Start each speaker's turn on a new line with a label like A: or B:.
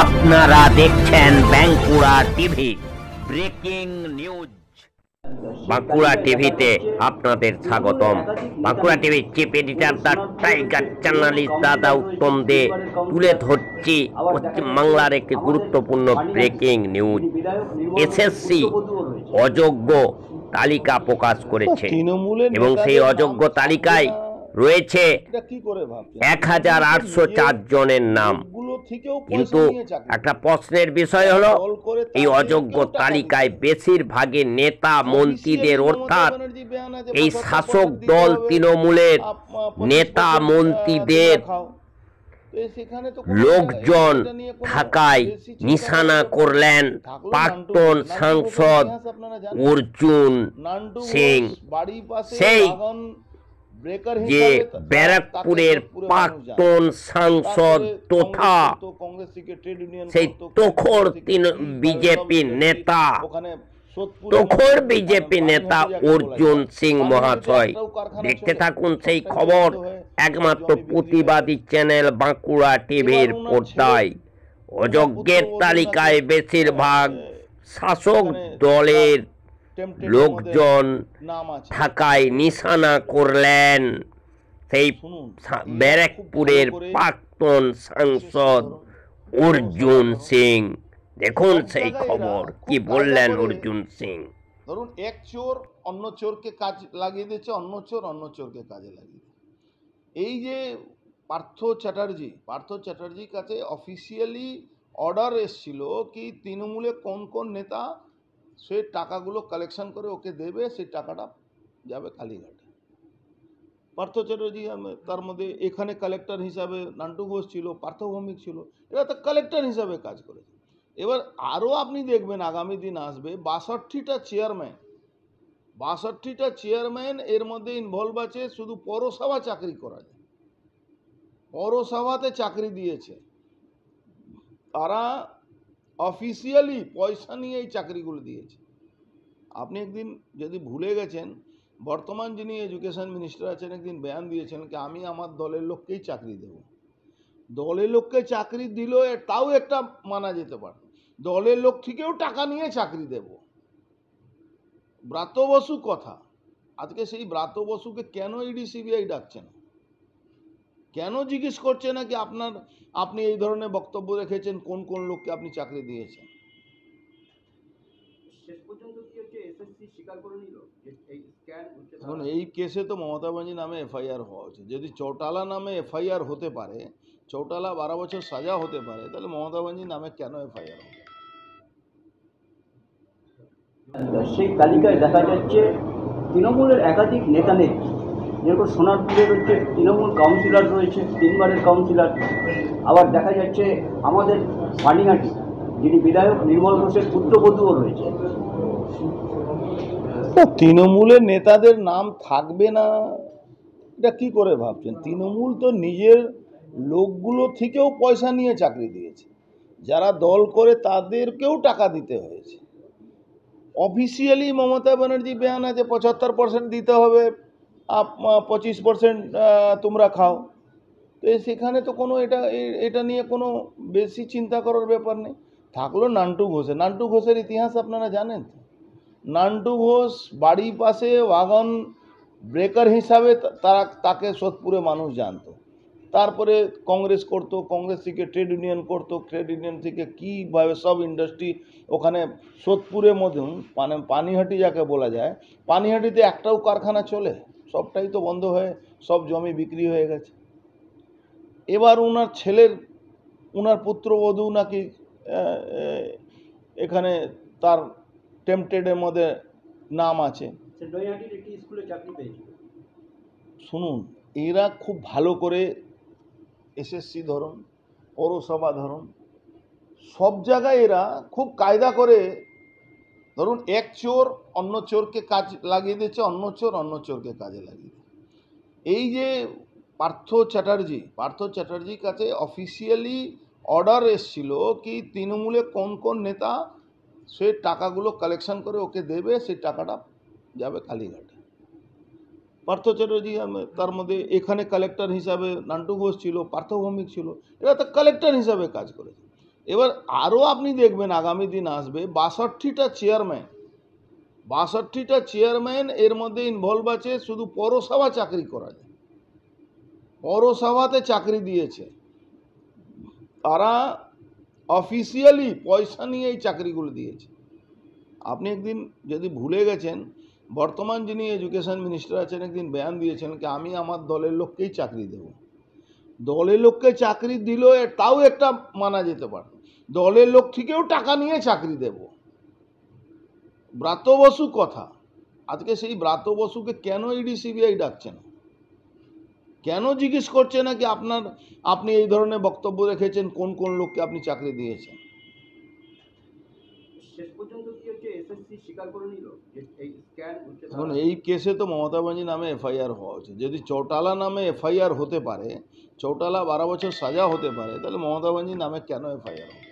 A: আপনারা দেখছেন Bankura TV breaking news. Bankura টিভিতে আপনাদের স্বাগতম। বাঁকুড়া টিভির chief editor the tiger journalist দাদা উত্তম দে তুলে ধরছি পশ্চিমবাংলার একটি গুরুত্বপূর্ণ ব্রেকিং নিউজ। এসএসসি অযোগ্য তালিকা প্রকাশ করেছে এবং সেই অযোগ্য তালিকায় রয়েছে 1804 জনের নাম। কিন্তু একটা প্রশ্নের বিষয় হলো, এই অযোগ্য তালিকায় বেশিরভাগই নেতা মন্ত্রীদের, অর্থাৎ এই শাসক দল তৃণমূলের নেতা মন্ত্রীদের লোকজন থাকায় নিশানা করলেন প্রাক্তন সাংসদ অর্জুন সিং। সেই যে ব্যারাকপুরের প্রাক্তন সাংসদ তথা সেই বিজেপি নেতা অর্জুন সিং মহাশয়। দেখতে থাকুন সেই খবর একমাত্র প্রতিবাদী চ্যানেল বাঁকুড়া টিভির পর্দায়। অযোগ্যের তালিকায় বেশিরভাগ শাসক দলের লোকজন থাকায় নিশানা করলেন সেই ব্যারাকপুরের প্রাক্তন সাংসদ অর্জুন সিং। দেখুন সেই খবর, কি বললেন অর্জুন সিং।
B: ধরুন, এক চোর অন্য চোরকে কাজ লাগিয়ে দিচ্ছে, অন্য চোরকে কাজে লাগিয়ে দিচ্ছে। এই যে পার্থ চ্যাটার্জির কাছে অফিসিয়ালি অর্ডার এসেছিল কি তৃণমূলে কোন কোন নেতা সে টাকাগুলো কালেকশন করে ওকে দেবে, সেই টাকাটা যাবে কালীঘাটে। পার্থ চ্যাটার্জি, তার মধ্যে এখানে কালেক্টর হিসাবে নান্টু ঘোষ ছিল, পার্থ ভৌমিক ছিল, এরা তো কালেক্টর হিসাবে কাজ করেছে। এবার আরও আপনি দেখবেন আগামী দিন আসবে 62টা চেয়ারম্যান এর মধ্যে ইনভলভ আছে। শুধু পৌরসভা চাকরি করা যায়, পৌরসভাতে চাকরি দিয়েছে তারা, অফিসিয়ালি পয়সা নিয়ে এই চাকরিগুলো দিয়েছে। আপনি একদিন যদি ভুলে গেছেন, বর্তমান যিনি এডুকেশন মিনিস্টার আছেন একদিন বয়ান দিয়েছেন কি আমি আমার দলের লোককেই চাকরি দেব। দলের লোককে চাকরি দিল, তাও একটা মানা যেতে পারে, দলের লোক থেকেও টাকা নিয়ে চাকরি দেব। ব্রাত্য বসু কথা, আজকে সেই ব্রাত্য বসুকে কেন ইডি সিবিআই ডাকছে না, কেন জিজ্ঞেস করছে না কি আপনি এই ধরনের বক্তব্য রেখেছেন, কোন কোন লোককে আপনি চাকরি দিয়েছেন? এখন এই কেসে তো মমতা ব্যানার্জি নামে এফআইআর হওয়া উচিত। যদি চৌটালা নামে এফআইআর হতে পারে, চৌটালা 12 বছর সাজা হতে পারে, তাহলে মমতা ব্যানার্জি নামে কেন এফআইআর হবে?
C: সেই তালিকায় দেখা যাচ্ছে তৃণমূলের একাধিক নেতা নেত্রী, যেরকম সোনারপুরের হচ্ছে তৃণমূল কাউন্সিলর রয়েছে, 3 বারের কাউন্সিলর। আবার দেখা যাচ্ছে আমাদের পানিহাটি যিনি বিধায়ক নির্মল ঘোষের পুত্রবধূও রয়েছে।
B: তৃণমূলের নেতাদের নাম থাকবে না, এটা কি করে ভাবছেন? তৃণমূল তো নিজের লোকগুলো থেকেও পয়সা নিয়ে চাকরি দিয়েছে, যারা দল করে তাদেরকেও টাকা দিতে হয়েছে। অফিসিয়ালি মমতা ব্যানার্জি বয়ান আছে 75% দিতে হবে, 25% তোমরা খাও। তো সেখানে তো কোনো এটা নিয়ে কোনো বেশি চিন্তা করার ব্যাপার নেই। থাকলো নান্টু ঘোষের ইতিহাস আপনারা জানেন। নান্টু ঘোষ বাড়ির পাশে ওয়াগন ব্রেকার হিসাবে তাকে সোদপুরে মানুষ জানতো। তারপরে কংগ্রেস করতো, কংগ্রেস থেকে ট্রেড ইউনিয়ন করতো, ট্রেড ইউনিয়ন থেকে কীভাবে সব ইন্ডাস্ট্রি ওখানে সোদপুরের মধ্যে, মানে পানিহাটি যাকে বলা যায়, পানিহাটিতে একটাও কারখানা চলে, সবটাই তো বন্ধ হয়ে সব জমি বিক্রি হয়ে গেছে। এবার ওনার পুত্রবধূ নাকি এখানে তার টেম্পটেডের মধ্যে নাম আছে। শুনুন, এরা খুব ভালো করে এসএসসি ধরুন, পৌরসভা ধরুন, সব জায়গায় এরা খুব কায়দা করে, ধরুন এক চোর অন্য চোরকে কাজ লাগিয়ে দিচ্ছে, অন্য চোরকে কাজে লাগিয়ে দিচ্ছে। এই যে পার্থ চ্যাটার্জির কাছে অফিসিয়ালি অর্ডার এসেছিল কি তৃণমূলে কোন কোন নেতা সে টাকাগুলো কালেকশন করে ওকে দেবে, সেই টাকাটা যাবে কালীঘাটে। পার্থ চ্যাটার্জি, তার মধ্যে এখানে কালেক্টর হিসাবে নান্টু ঘোষ ছিল, পার্থ ভৌমিক ছিল, এরা তো কালেক্টর হিসাবে কাজ করেছে। এবার আরও আপনি দেখবেন আগামী দিন আসবে 62টা চেয়ারম্যান এর মধ্যে ইনভলভ আছে। শুধু পৌরসভা চাকরি করা যায়, পৌরসভাতে চাকরি দিয়েছে, তারা অফিসিয়ালি পয়সা নিয়ে এই চাকরিগুলো দিয়েছে। আপনি একদিন যদি ভুলে গেছেন, বর্তমান যিনি এডুকেশন মিনিস্টার আছেন একদিন বয়ান দিয়েছেন কি আমি আমার দলের লোককেই চাকরি দেব। দলের লোককে চাকরি দিল তাও একটা মানা যেতে পারে, দলের লোক থেকেও টাকা নিয়ে চাকরি দেব। ব্রাত্য বসু কথা, আজকে সেই ব্রাত্য বসুকে কেন ইডি সিবিআই ডাকছে না, কেন জিজ্ঞেস করছে না কি আপনি এই ধরনের বক্তব্য রেখেছেন, কোন কোন লোককে আপনি চাকরি দিয়েছেন?
C: শেষ পর্যন্ত কি হচ্ছে এসএসসি স্বীকার করে নিল যে এই স্ক্যান হচ্ছে।
B: এখন এই কেসে তো মমতা ব্যানার্জি নামে এফআইআর হওয়া উচিত। যদি চৌটালা নামে এফআইআর হতে পারে, চৌটালা 12 বছর সাজা হতে পারে, তাহলে মমতা ব্যানার্জি নামে কেন এফআইআর হবে?